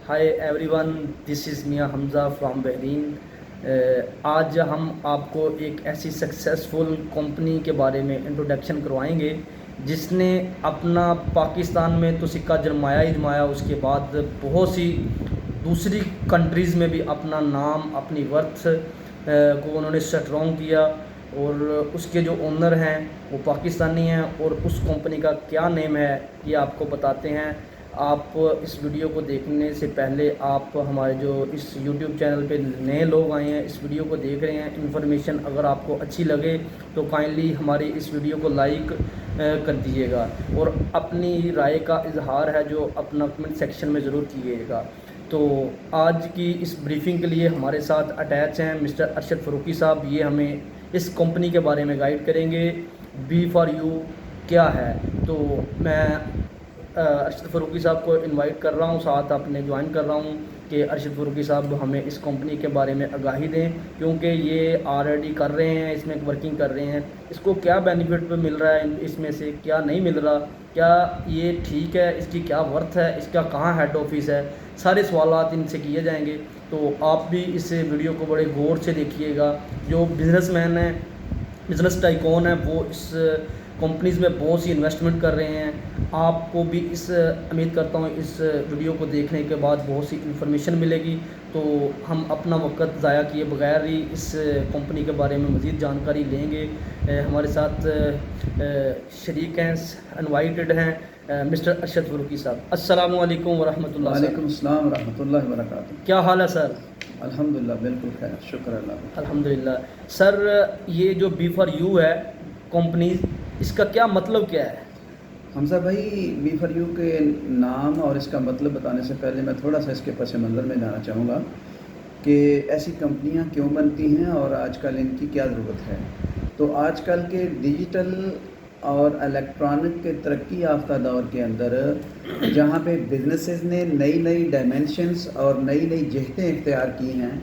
Hi everyone, this is Mian Hamza from Bahrain. आज हम आपको एक ऐसी सक्सेसफुल कंपनी के बारे में इंट्रोडक्शन करवाएंगे जिसने अपना पाकिस्तान में तो सिक्का जमाया ही जमाया, उसके बाद बहुत सी दूसरी कंट्रीज़ में भी अपना नाम, अपनी वर्थ को उन्होंने स्ट्रॉन्ग किया। और उसके जो ओनर हैं वो पाकिस्तानी हैं, और उस कंपनी का क्या नेम है ये आपको बताते हैं। आप इस वीडियो को देखने से पहले आप हमारे जो इस YouTube चैनल पे नए लोग आए हैं, इस वीडियो को देख रहे हैं, इन्फॉर्मेशन अगर आपको अच्छी लगे तो काइंडली हमारी इस वीडियो को लाइक कर दीजिएगा, और अपनी राय का इजहार है जो अपना कमेंट सेक्शन में ज़रूर कीजिएगा। तो आज की इस ब्रीफिंग के लिए हमारे साथ अटैच हैं मिस्टर अरशद फ़ारूकी साहब। ये हमें इस कंपनी के बारे में गाइड करेंगे, बी फॉर यू क्या है। तो मैं अरशद फ़ारूकी साहब को इनवाइट कर रहा हूँ, साथ अपने ज्वाइन कर रहा हूँ कि अरशद फ़ारूकी साहब हमें इस कंपनी के बारे में आगाही दें, क्योंकि ये ऑलरेडी कर रहे हैं, इसमें वर्किंग कर रहे हैं। इसको क्या बेनिफिट मिल रहा है, इसमें से क्या नहीं मिल रहा, क्या ये ठीक है, इसकी क्या वर्थ है, इसका कहाँ हेड ऑफिस है, सारे सवालात इनसे किए जाएंगे। तो आप भी इस वीडियो को बड़े गौर से देखिएगा। जो बिजनेसमैन है, बिज़नेस टाइकॉन है, वो इस कंपनीज़ में बहुत सी इन्वेस्टमेंट कर रहे हैं। आपको भी इस उम्मीद करता हूँ इस वीडियो को देखने के बाद बहुत सी इन्फॉर्मेशन मिलेगी। तो हम अपना वक्त ज़ाया किए बगैर ही इस कंपनी के बारे में मज़ीद जानकारी लेंगे। हमारे साथ शरीक हैं, इनवाइटेड हैं मिस्टर अरशद फ़ारूकी साहब। अस्सलामु अलैकुम वरहमतुल्लाह। वालेकुम अस्सलाम वरहमतुल्लाहि वबरकातुहू। क्या हाल है सर? अल्हम्दुलिल्लाह, बिल्कुल खैर, शुक्र अल्लाह का। अल्हम्दुलिल्लाह। सर, ये जो बी फॉर यू है कंपनी, इसका क्या मतलब क्या है? हमजा भाई, बी फॉर यू के नाम और इसका मतलब बताने से पहले मैं थोड़ा सा इसके पस मंज़र में जाना चाहूँगा कि ऐसी कंपनियां क्यों बनती हैं और आजकल इनकी क्या ज़रूरत है। तो आजकल के डिजिटल और इलेक्ट्रॉनिक के तरक्की याफ्ता दौर के अंदर जहाँ पे बिजनेसेस ने नई नई डायमेंशंस और नई नई जहतें इख्तियार की हैं,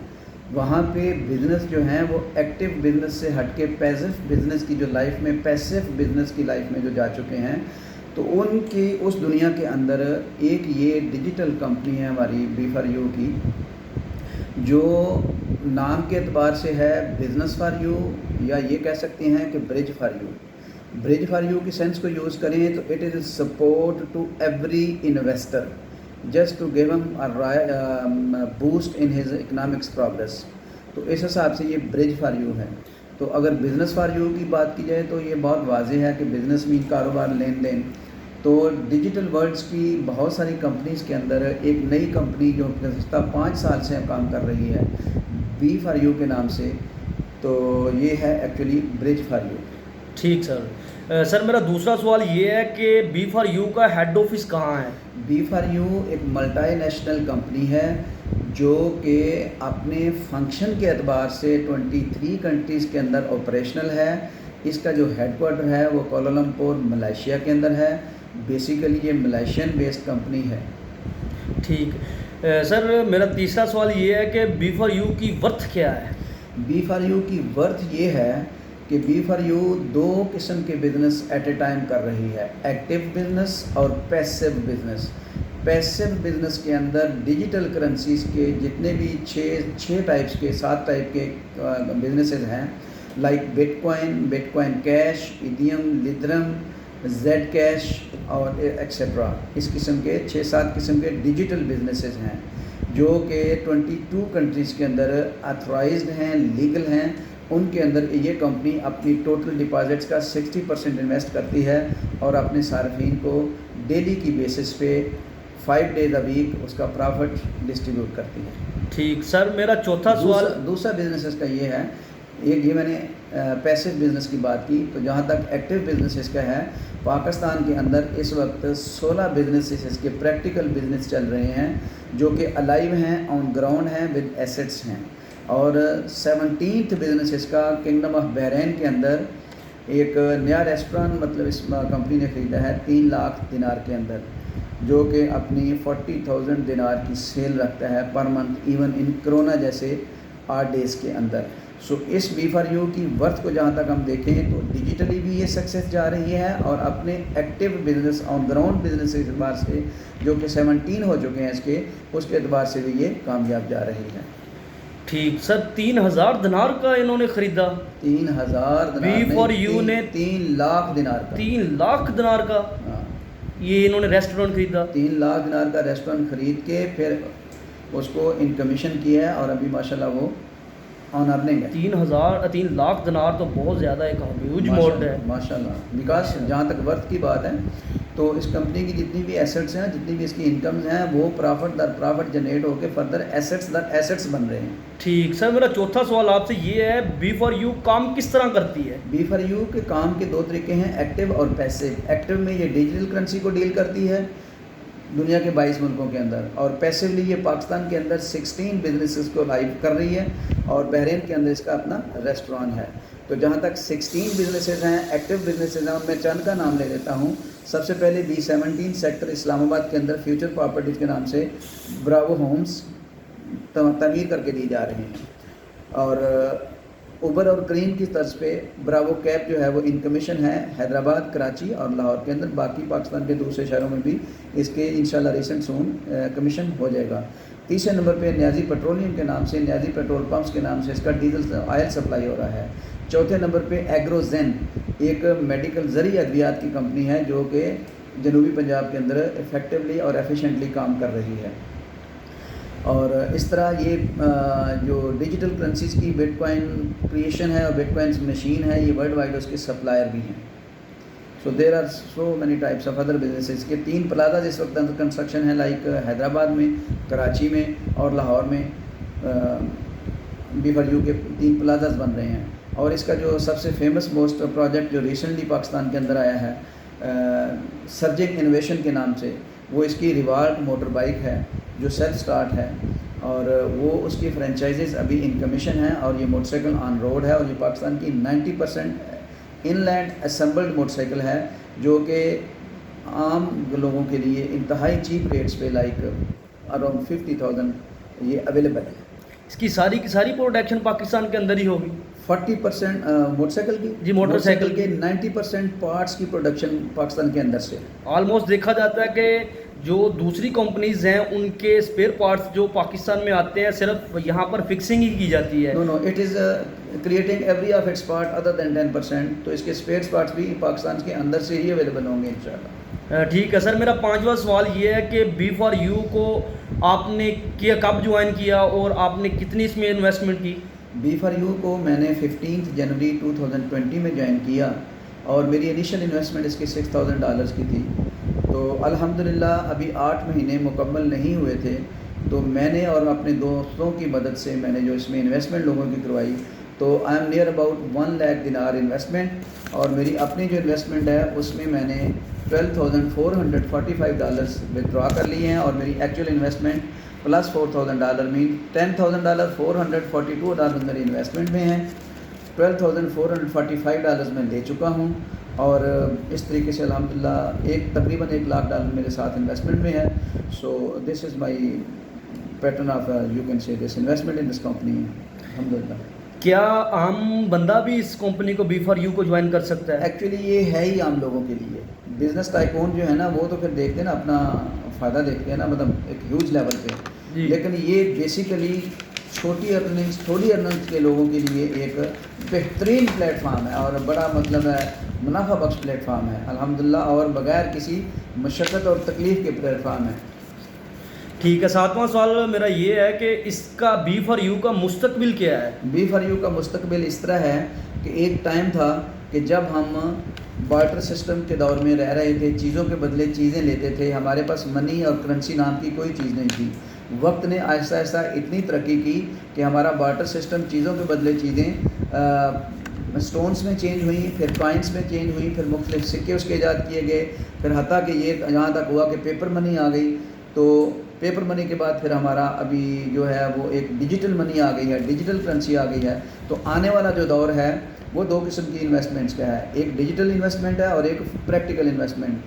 वहाँ पे बिज़नेस जो हैं वो एक्टिव बिज़नेस से हट के पैसिव बिज़नेस की जो लाइफ में, पैसिव बिज़नेस की लाइफ में जो जा चुके हैं, तो उनकी उस दुनिया के अंदर एक ये डिजिटल कंपनी है हमारी बी फॉर यू की, जो नाम के एतबार से है बिज़नेस फॉर यू, या ये कह सकते हैं कि bridge for you. Bridge for you की सेंस को यूज़ करें तो it is support to every investor just to give him boost in his economics progress. तो इस हिसाब से ये ब्रिज फॉर यू है। तो अगर बिज़नेस फॉर यू की बात की जाए तो ये बहुत वाज़ेह है कि बिज़नेस मीन कारोबार, लेन देन। तो डिजिटल वर्ल्ड्स की बहुत सारी कंपनीज़ के अंदर एक नई कंपनी जो गुज़श्ता 5 साल से काम कर रही है बी फॉर यू के नाम से, तो ये है एक्चुअली ब्रिज फॉर यू। ठीक सर। सर, मेरा दूसरा सवाल ये है कि बी फॉर यू का हेड ऑफिस कहाँ है? बी फॉर यू एक मल्टीनेशनल कंपनी है जो कि अपने फंक्शन के एतबार से 23 कंट्रीज़ के अंदर ऑपरेशनल है। इसका जो हेडक्वार्टर है वो कोलालमपुर मलेशिया के अंदर है। बेसिकली ये मलेशियन बेस्ड कंपनी है। ठीक। सर, मेरा तीसरा सवाल ये है कि बी फॉर यू की वर्थ क्या है? बी फॉर यू की वर्थ ये है कि बी फॉर यू 2 किस्म के बिज़नेस एट ए टाइम कर रही है, एक्टिव बिज़नेस और पैसिव बिज़नेस। पैसिव बिज़नेस के अंदर डिजिटल करेंसीज़ के जितने भी 6 टाइप्स के 7 टाइप के बिजनेसेस हैं, लाइक बिटकॉइन कैश, इथियम, लिथरम, जेड कैश और एक्सेट्रा। इस किस्म के 6-7 किस्म के डिजिटल बिजनेसेस हैं जो कि 22 कंट्रीज़ के अंदर ऑथराइज्ड हैं, लीगल हैं। उनके अंदर ये कंपनी अपनी टोटल डिपॉजिट्स का 60% इन्वेस्ट करती है और अपने सार्फिन को डेली की बेसिस पे 5 डेज अ वीक उसका प्रॉफिट डिस्ट्रीब्यूट करती है। ठीक सर, मेरा चौथा सवाल। दूसरा बिजनेस का ये है, एक ये मैंने पैसिव बिज़नेस की बात की। तो जहाँ तक एक्टिव बिजनेस का है, पाकिस्तान के अंदर इस वक्त 16 बिजनेसेस इसके प्रैक्टिकल बिजनेस चल रहे हैं जो कि अलाइव हैं, ऑन ग्राउंड हैं, विद एसेट्स हैं। और 17th बिजनेस इसका किंगडम ऑफ बहरीन के अंदर एक नया रेस्टोरेंट, मतलब इस कंपनी ने ख़रीदा है 3 लाख दिनार के अंदर, जो कि अपनी 40,000 दिनार की सेल रखता है per month, even in corona जैसे 8 डेज़ के अंदर। सो इस B4U की वर्थ को जहाँ तक हम देखें तो डिजिटली भी ये सक्सेस जा रही है और अपने active business on ground business के एतबार से जो कि 17 हो चुके हैं इसके, उसके एतबार से भी ये कामयाब जा रही है। ठीक सर, 3,000 दिनार का इन्होंने ख़रीदा। 3,000 दिनार B4U ने 3 लाख दिनार का। 3 लाख दिनार का हाँ, ये इन्होंने रेस्टोरेंट ख़रीदा। 3 लाख दिनार का रेस्टोरेंट ख़रीद के फिर उसको इन कमीशन किया है और अभी माशाल्लाह वो ऑन अर्निंग है। 3 लाख दिनार तो बहुत ज़्यादा एक ह्यूज अमाउंट है। माशाल्लाह। बिकॉज जहाँ तक वर्थ की बात है तो इस कंपनी की जितनी भी एसेट्स हैं, जितनी भी इसकी इनकम्स हैं, वो प्रॉफिट दर प्रॉफिट जनरेट होकर फर्दर एसेट्स दर एसेट्स बन रहे हैं। ठीक सर, मेरा चौथा सवाल आपसे ये है, B4U काम किस तरह करती है? B4U के काम के 2 तरीके हैं, एक्टिव और पैसिव। एक्टिव में ये डिजिटल करेंसी को डील करती है दुनिया के 22 मुल्कों के अंदर, और पैसिवली ये पाकिस्तान के अंदर 16 बिजनेसेस को लाइव कर रही है और बहरीन के अंदर इसका अपना रेस्टोरेंट है। तो जहाँ तक 16 बिजनेसेस हैं, एक्टिव बिजनेसेस हैं, उनमें चंद का नाम ले लेता हूँ। सबसे पहले B17 सेक्टर इस्लामाबाद के अंदर फ्यूचर प्रॉपर्टीज़ के नाम से ब्रावो होम्स तमीर करके दी जा रही हैं, और उबर और क्रीम की तर्ज पे ब्रावो कैब जो है वो इन कमीशन है हैदराबाद, कराची और लाहौर के अंदर। बाकी पाकिस्तान के दूसरे शहरों में भी इसके इंशाल्लाह रिसेंट सून कमीशन हो जाएगा। तीसरे नंबर पे न्याजी पेट्रोलियम के नाम से, न्याजी पेट्रोल पंप्स के नाम से इसका डीजल ऑयल सप्लाई हो रहा है। चौथे नंबर पे एग्रोजेन एक मेडिकल ज़री अद्वियात की कंपनी है जो कि जनूबी पंजाब के अंदर इफ़ेक्टिवली और एफिशिएंटली काम कर रही है। और इस तरह ये जो डिजिटल करेंसीज़ की बिटकॉइन क्रिएशन है और बिटकॉइंस मशीन है, ये वर्ल्ड वाइड उसके सप्लायर भी हैं। So there are so many types of other businesses के 3 प्लाजा इस वक्त अंदर कंस्ट्रक्शन है, लाइक हैदराबाद में, कराची में और लाहौर में B4U के 3 प्लाजाज बन रहे हैं। और इसका जो सबसे फेमस मोस्ट प्रोजेक्ट जो रिसेंटली पाकिस्तान के अंदर आया है सर्जिंग इनोवेशन के नाम से, वो इसकी रिवार्ड मोटर बाइक है जो सेल्फ स्टार्ट है, और वो उसकी फ्रेंचाइजेज़ अभी इन कमीशन है, और ये मोटरसाइकिल ऑन रोड है, और ये पाकिस्तान की 90% इनलैंड असेंबल्ड मोटरसाइकिल है जो कि आम लोगों के लिए इंतहाई चीप रेट्स पे लाइक अराउंड 50,000 ये अवेलेबल है। इसकी सारी की सारी प्रोडक्शन पाकिस्तान के अंदर ही होगी? 40% मोटरसाइकिल की जी, मोटरसाइकिल के 90% पार्ट्स की प्रोडक्शन पाकिस्तान के अंदर से। ऑलमोस्ट देखा जाता है कि जो दूसरी कंपनीज हैं उनके स्पेयर पार्ट्स जो पाकिस्तान में आते हैं सिर्फ यहाँ पर फिक्सिंग ही की जाती है। No it is creating every of its part other than 10%, तो इसके स्पेयर पार्ट्स भी पाकिस्तान के अंदर से ही अवेलेबल होंगे इंशाल्लाह। ठीक है सर, मेरा 5वां सवाल ये है कि B4U को आपने कब ज्वाइन किया और आपने कितनी इसमें इन्वेस्टमेंट की? B4U को मैंने 15 जनवरी 2020 में ज्वाइन किया और मेरी इनिशियल इन्वेस्टमेंट इसके $6,000 की थी। तो अल्हम्दुलिल्लाह अभी 8 महीने मुकम्मल नहीं हुए थे, तो मैंने और अपने दोस्तों की मदद से मैंने जो इसमें इन्वेस्टमेंट लोगों की करवाई, तो I am near about 1 lakh दिनार इन्वेस्टमेंट, और मेरी अपनी जो इन्वेस्टमेंट है उसमें मैंने $12,445 विदड्रॉ कर लिए हैं, और मेरी एक्चुअल इन्वेस्टमेंट प्लस $4,000 मीन $10,000 $442 मेरी इन्वेस्टमेंट में है, $12,445 मैं ले चुका हूँ, और इस तरीके से अल्हम्दुलिल्लाह तकरीबन $1 लाख मेरे साथ इन्वेस्टमेंट में है। So this is my pattern of you can say this investment in this company अल्हम्दुलिल्लाह। क्या आम बंदा भी इस कंपनी को B4U को ज्वाइन कर सकता है? एक्चुअली ये है ही आम लोगों के लिए। बिजनेस टाइकून जो है ना वो तो फिर देखते हैं ना, अपना फ़ायदा देखते हैं ना, मतलब एक ह्यूज लेवल पे, लेकिन ये बेसिकली थोड़ी अर्निंग्स के लोगों के लिए एक बेहतरीन प्लेटफार्म है और बड़ा मतलब है मुनाफा बख्श प्लेटफार्म है अल्हम्दुलिल्लाह, और बगैर किसी मशक्क़त और तकलीफ़ के प्लेटफार्म है। ठीक है, 7वां सवाल मेरा ये है कि इसका B4U का मुस्तकबिल क्या है? B4U का मुस्तकबिल इस तरह है कि एक टाइम था कि जब हम बार्टर सिस्टम के दौर में रह रहे थे, चीज़ों के बदले चीज़ें लेते थे, हमारे पास मनी और करेंसी नाम की कोई चीज़ नहीं थी। वक्त ने आहिस्ता आहिस्ता इतनी तरक्की की कि हमारा बार्टर सिस्टम चीज़ों के बदले चीज़ें स्टोन्स में चेंज हुई, फिर कॉइन्स में चेंज हुई, फिर मुख्तलिफ सिक्के उसके ईजाद किए गए, फिर हत्ता कि ये यहाँ तक हुआ कि पेपर मनी आ गई। तो पेपर मनी के बाद फिर हमारा अभी जो है वो एक डिजिटल मनी आ गई है, डिजिटल करेंसी आ गई है। तो आने वाला जो दौर है वो 2 किस्म की इन्वेस्टमेंट्स का है, एक डिजिटल इन्वेस्टमेंट है और एक प्रैक्टिकल इन्वेस्टमेंट।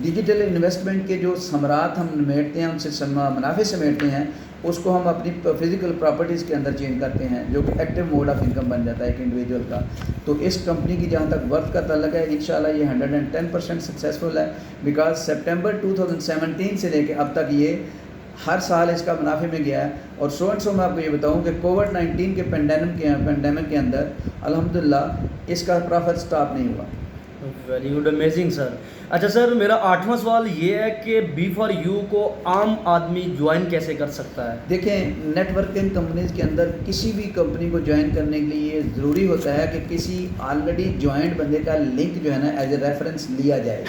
डिजिटल इन्वेस्टमेंट के जो समरात हम निमेटते हैं, उनसे मुनाफे समेटते हैं, उसको हम अपनी फिजिकल प्रॉपर्टीज़ के अंदर चेंज करते हैं, जो कि एक्टिव मोड ऑफ इनकम बन जाता है एक इंडिविजुअल का। तो इस कंपनी की जहाँ तक वर्थ का ताल्लुक है, इंशाल्लाह ये 110% सक्सेसफुल है, बिकॉज सितंबर 2017 से लेकर अब तक ये हर साल इसका मुनाफे में गया है। और सो मैं आपको ये बताऊं कि कोविड-19 के पेंडेमिक के अंदर अल्हम्दुलिल्लाह इसका प्रॉफिट स्टॉप नहीं हुआ। Very good, amazing sir. अच्छा सर, मेरा 8वां सवाल ये है कि B4U को आम आदमी ज्वाइन कैसे कर सकता है? देखें, नेटवर्किंग कंपनीज़ के अंदर किसी भी कंपनी को ज्वाइन करने के लिए ज़रूरी होता है कि किसी ऑलरेडी ज्वाइंट बंदे का लिंक जो है ना एज ए रेफरेंस लिया जाए।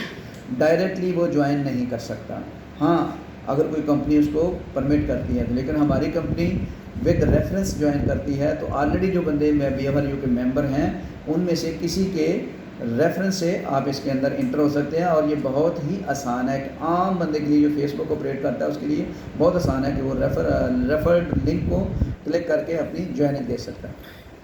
डायरेक्टली वो ज्वाइन नहीं कर सकता। हाँ, अगर कोई कंपनी उसको परमिट करती है, लेकिन हमारी कंपनी विद रेफरेंस ज्वाइन करती है। तो ऑलरेडी जो बंदे B4U के मेंबर हैं, उनमें से किसी के रेफरेंस से आप इसके अंदर इंटर हो सकते हैं। और ये बहुत ही आसान है कि आम बंदे के लिए जो फेसबुक ऑपरेट करता है उसके लिए बहुत आसान है कि वो रेफर्ड लिंक को क्लिक करके अपनी ज्वाइनिंग दे सकता है।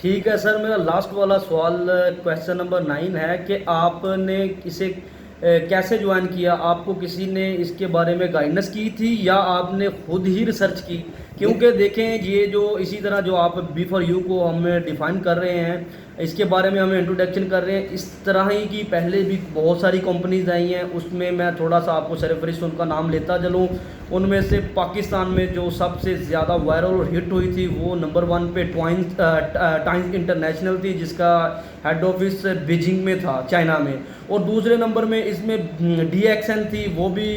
ठीक है सर, मेरा लास्ट वाला सवाल क्वेश्चन नंबर 9 है कि आपने इसे कैसे ज्वाइन किया? आपको किसी ने इसके बारे में गाइडेंस की थी या आपने खुद ही रिसर्च की? क्योंकि देखें, ये जो इसी तरह जो आप B4U को हमें डिफ़ाइन कर रहे हैं, इसके बारे में हमें इंट्रोडक्शन कर रहे हैं, इस तरह ही की पहले भी बहुत सारी कंपनीज आई हैं। उसमें मैं थोड़ा सा आपको सरफरिस्त उनका नाम लेता चलूँ। उनमें से पाकिस्तान में जो सबसे ज़्यादा वायरल और हिट हुई थी वो नंबर 1 पे टाइम्स इंटरनेशनल थी, जिसका हेड ऑफिस बीजिंग में था, चाइना में। और दूसरे नंबर में इसमें DXN थी, वो भी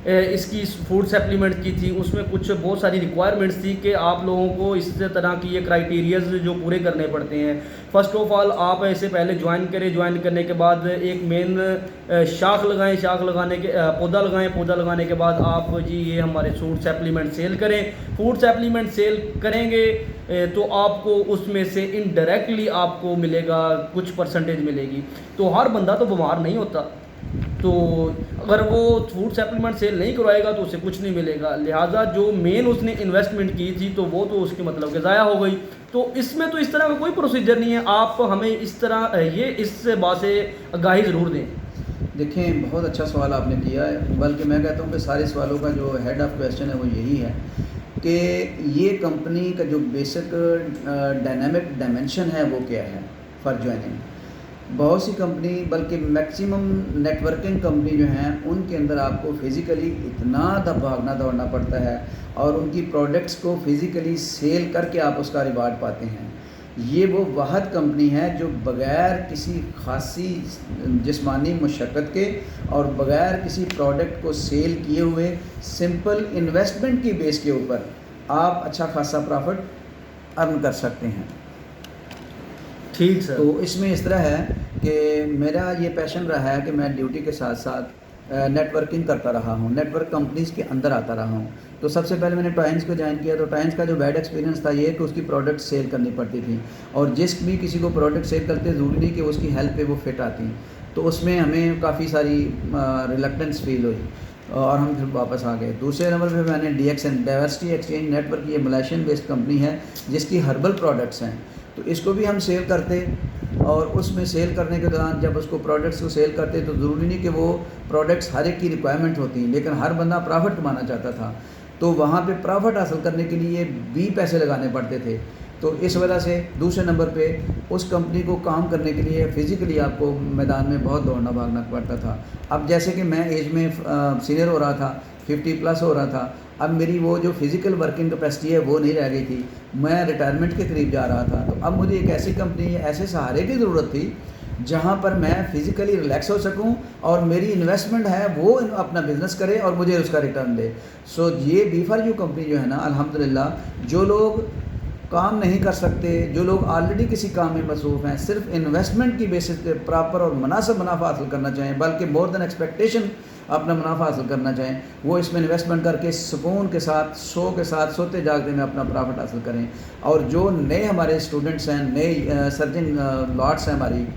इसकी फूड सप्लीमेंट की थी। उसमें कुछ बहुत सारी रिक्वायरमेंट्स थी कि आप लोगों को इस तरह की ये क्राइटेरियाज जो पूरे करने पड़ते हैं। फ़र्स्ट ऑफ ऑल आप ऐसे पहले ज्वाइन करें, ज्वाइन करने के बाद एक मेन शाख लगाएं, शाख लगाने के पौधा लगाएं, पौधा लगाने के बाद आप जी ये हमारे फूड सप्लीमेंट सेल करें। फूड सप्लीमेंट सेल करेंगे तो आपको उसमें से इनडायरेक्टली आपको मिलेगा, कुछ परसेंटेज मिलेगी। तो हर बंदा तो बीमार नहीं होता, तो अगर वो फूड सप्लीमेंट सेल नहीं करवाएगा तो उसे कुछ नहीं मिलेगा। लिहाजा जो मेन उसने इन्वेस्टमेंट की थी तो वो तो उसकी मतलब कि ज़ाया हो गई। तो इसमें तो इस तरह का कोई प्रोसीजर नहीं है। आप हमें इस तरह इस बात से आगाही ज़रूर दें। देखें, बहुत अच्छा सवाल आपने किया है, बल्कि मैं कहता हूँ कि सारे सवालों का जो हेड ऑफ क्वेश्चन है वो यही है कि ये कंपनी का जो बेसिक डायनामिक डायमेंशन है वो क्या है फॉर ज्वाइनिंग। बहुत सी कंपनी, बल्कि मैक्सिमम नेटवर्किंग कंपनी जो हैं, उनके अंदर आपको फिज़िकली इतना भागना दौड़ना पड़ता है और उनकी प्रोडक्ट्स को फिज़िकली सेल करके आप उसका रिवार्ड पाते हैं। ये वो वाहद कंपनी है जो बग़ैर किसी खासी जिस्मानी मशक्क़त के और बग़ैर किसी प्रोडक्ट को सेल किए हुए सिंपल इन्वेस्टमेंट की बेस के ऊपर आप अच्छा खासा प्रॉफिट अर्न कर सकते हैं। ठीक सर। तो इसमें इस तरह है कि मेरा ये पैशन रहा है कि मैं ड्यूटी के साथ साथ नेटवर्किंग करता रहा हूँ, नेटवर्क कंपनीज़ के अंदर आता रहा हूँ। तो सबसे पहले मैंने टाइम्स को ज्वाइन किया। तो टाइम्स का जो बैड एक्सपीरियंस था ये कि उसकी प्रोडक्ट सेल करनी पड़ती थी, और जिस भी किसी को प्रोडक्ट सेल करते ज़रूरी नहीं कि उसकी हेल्थ पे वो फिट आती। तो उसमें हमें काफ़ी सारी रिलक्टेंस फील हुई और हम फिर वापस आ गए। दूसरे नंबर पे मैंने DXN डाइवर्सिटी एक्सचेंज नेटवर्क, ये मलेशियन बेस्ड कंपनी है जिसकी हर्बल प्रोडक्ट्स हैं। तो इसको भी हम सेल करते, और उसमें सेल करने के दौरान जब उसको प्रोडक्ट्स को सेल करते तो ज़रूरी नहीं कि वो प्रोडक्ट्स हर एक की रिक्वायरमेंट होती, लेकिन हर बंदा प्रॉफिट कमाना चाहता था। तो वहाँ पे प्रॉफिट हासिल करने के लिए भी पैसे लगाने पड़ते थे। तो इस वजह से दूसरे नंबर पे उस कंपनी को काम करने के लिए फ़िज़िकली आपको मैदान में बहुत दौड़ना भागना पड़ता था। अब जैसे कि मैं एज में सीनियर हो रहा था, 50+ हो रहा था, अब मेरी वो जो फ़िज़िकल वर्किंग कैपेसिटी है वो नहीं रह गई थी, मैं रिटायरमेंट के करीब जा रहा था। तो अब मुझे एक ऐसी कंपनी, ऐसे सहारे की ज़रूरत थी जहाँ पर मैं फ़िज़िकली रिलैक्स हो सकूँ और मेरी इन्वेस्टमेंट है वो अपना बिज़नेस करे और मुझे उसका रिटर्न दे। सो ये B4U कंपनी जो है ना, अल्हम्दुलिल्लाह, जो लोग काम नहीं कर सकते, जो लोग ऑलरेडी किसी काम में मसरूफ़ हैं, सिर्फ इन्वेस्टमेंट की बेसिस पे प्रॉपर और मुनासिब मुनाफा हासिल करना चाहें, बल्कि मोर देन एक्सपेक्टेशन अपना मुनाफा हासिल करना चाहें, वो इसमें इन्वेस्टमेंट करके सुकून के साथ, शो के साथ, सोते जागते में अपना प्रॉफिट हासिल करें। और जो नए हमारे स्टूडेंट्स हैं, नए सर्जिंग लॉट्स हैं हमारी,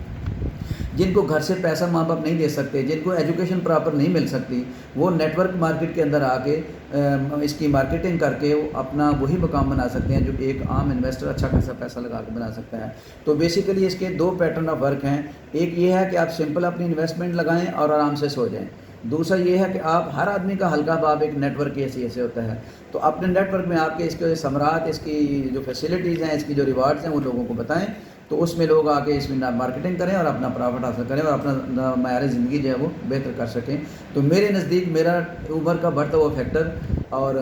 जिनको घर से पैसा माँ बाप नहीं दे सकते, जिनको एजुकेशन प्रॉपर नहीं मिल सकती, वो नेटवर्क मार्केट के अंदर आके इसकी मार्केटिंग करके वो अपना वही मुकाम बना सकते हैं जो एक आम इन्वेस्टर अच्छा खासा पैसा लगा के बना सकता है। तो बेसिकली इसके दो पैटर्न ऑफ वर्क हैं। एक ये है कि आप सिंपल अपनी इन्वेस्टमेंट लगाएं और आराम से सो जाएं, दूसरा ये है कि आप हर आदमी का हल्का बाब एक नेटवर्क ऐसे होता है, तो अपने नेटवर्क में आपके इसके समरात, इसकी जो फैसिलिटीज़ हैं, इसकी जो रिवार्ड्स हैं वो लोगों को बताएं, तो उसमें लोग आके इसमें मार्केटिंग करें और अपना प्रॉफिट हासिल करें और अपना मायार ज़िंदगी जो है वो बेहतर कर सकें। तो मेरे नज़दीक मेरा उम्र का बढ़ता हुआ फैक्टर और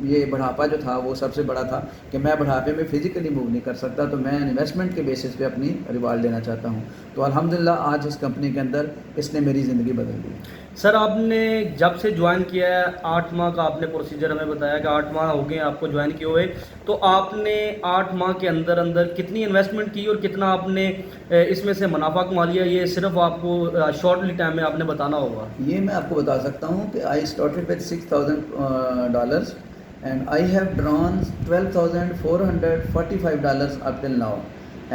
ये बढ़ापा जो था वो सबसे बड़ा था कि मैं बढ़ापे में फ़िज़िकली मूव नहीं कर सकता, तो मैं इन्वेस्टमेंट के बेसिस पे अपनी रिवार्ड लेना चाहता हूँ। तो अल्हम्दुलिल्लाह आज इस कंपनी के अंदर इसने मेरी ज़िंदगी बदल दी। सर आपने जब से ज्वाइन किया है 8 माह का आपने प्रोसीजर हमें बताया कि 8 माह हो गए आपको ज्वाइन किए हुए, तो आपने 8 माह के अंदर अंदर कितनी इन्वेस्टमेंट की और कितना आपने इसमें से मुनाफा कमा लिया, ये सिर्फ आपको शॉर्टली टाइम में आपने बताना होगा। ये मैं आपको बता सकता हूँ कि I started with $6,000 and I have drawn $12,445 up till now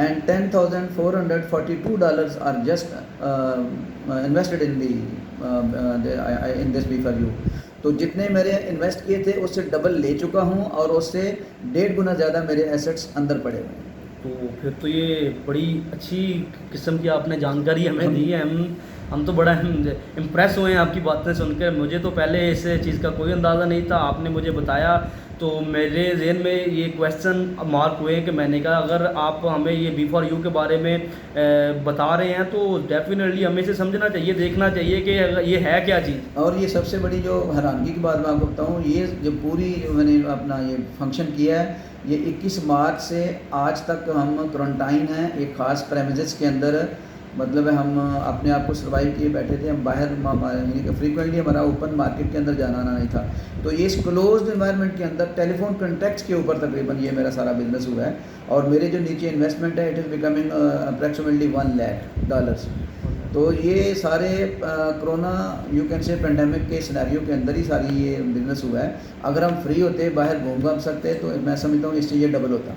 and $10,442 are just invested in in this B4U। तो जितने मेरे इन्वेस्ट किए थे उससे डबल ले चुका हूँ और उससे 1.5 गुना ज़्यादा मेरे एसेट्स अंदर पड़े हुए हैं। तो फिर तो ये बड़ी अच्छी किस्म की आपने जानकारी हमें दी है। हम तो बड़ा इम्प्रेस हुए हैं आपकी बातें सुनकर। मुझे तो पहले इस चीज़ का कोई अंदाज़ा नहीं था, आपने मुझे बताया तो मेरे ज़हन में ये क्वेश्चन मार्क हुए कि मैंने कहा अगर आप हमें ये B4U के बारे में बता रहे हैं तो डेफिनेटली हमें इसे समझना चाहिए, देखना चाहिए कि ये है क्या चीज़। और ये सबसे बड़ी जो हैरानगी की बात मैं आपको बताऊँ, ये जो पूरी मैंने अपना ये फंक्शन किया है, ये 21 मार्च से आज तक हम क्वारंटाइन हैं एक ख़ास प्रेमिसेस के अंदर। मतलब हम अपने आप को सर्वाइव किए बैठे थे, हम बाहर यानी कि फ्रीक्वेंटली हमारा ओपन मार्केट के अंदर जाना आना नहीं था। तो ये इस क्लोज्ड एनवायरनमेंट के अंदर टेलीफोन कॉन्टैक्ट्स के ऊपर तकरीबन ये मेरा सारा बिजनेस हुआ है। और मेरे जो नीचे इन्वेस्टमेंट है it is becoming approximately $1 lakh. तो ये सारे corona you can say pandemic के सिनेरियो के अंदर ही सारी ये बिज़नेस हुआ है। अगर हम फ्री होते, बाहर घूम घाम सकते, तो मैं समझता हूँ इससे ये डबल होता।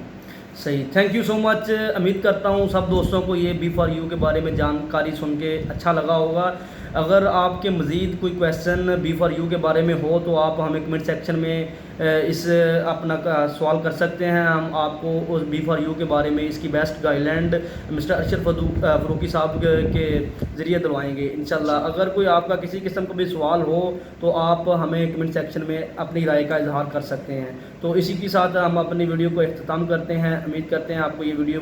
सही, थैंक यू सो मच। उम्मीद करता हूँ सब दोस्तों को ये B4U के बारे में जानकारी सुन के अच्छा लगा होगा। अगर आपके मज़ीद कोई क्वेश्चन B4U के बारे में हो तो आप हमें कमेंट सेक्शन में इस अपना सवाल कर सकते हैं। हम आपको उस B4U के बारे में इसकी बेस्ट गाइडलाइन मिस्टर अरशद फ़रूकी साहब के ज़रिए दिलवाएंगे इंशाल्लाह। अगर कोई आपका किसी किस्म का भी सवाल हो तो आप हमें कमेंट सेक्शन में अपनी राय का इजहार कर सकते हैं। तो इसी के साथ हम अपनी वीडियो को इख्तिताम करते हैं। उम्मीद करते हैं आपको ये वीडियो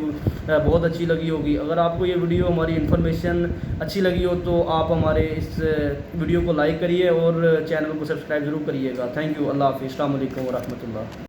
बहुत अच्छी लगी होगी। अगर आपको ये वीडियो हमारी इन्फॉर्मेशन अच्छी लगी हो तो आप हमारे इस वीडियो को लाइक करिए और चैनल को सब्सक्राइब ज़रूर करिएगा। Thank you. अल्लाह हाफ़िज़। अस्सलाम वालेकुम व रहमतुल्लाह।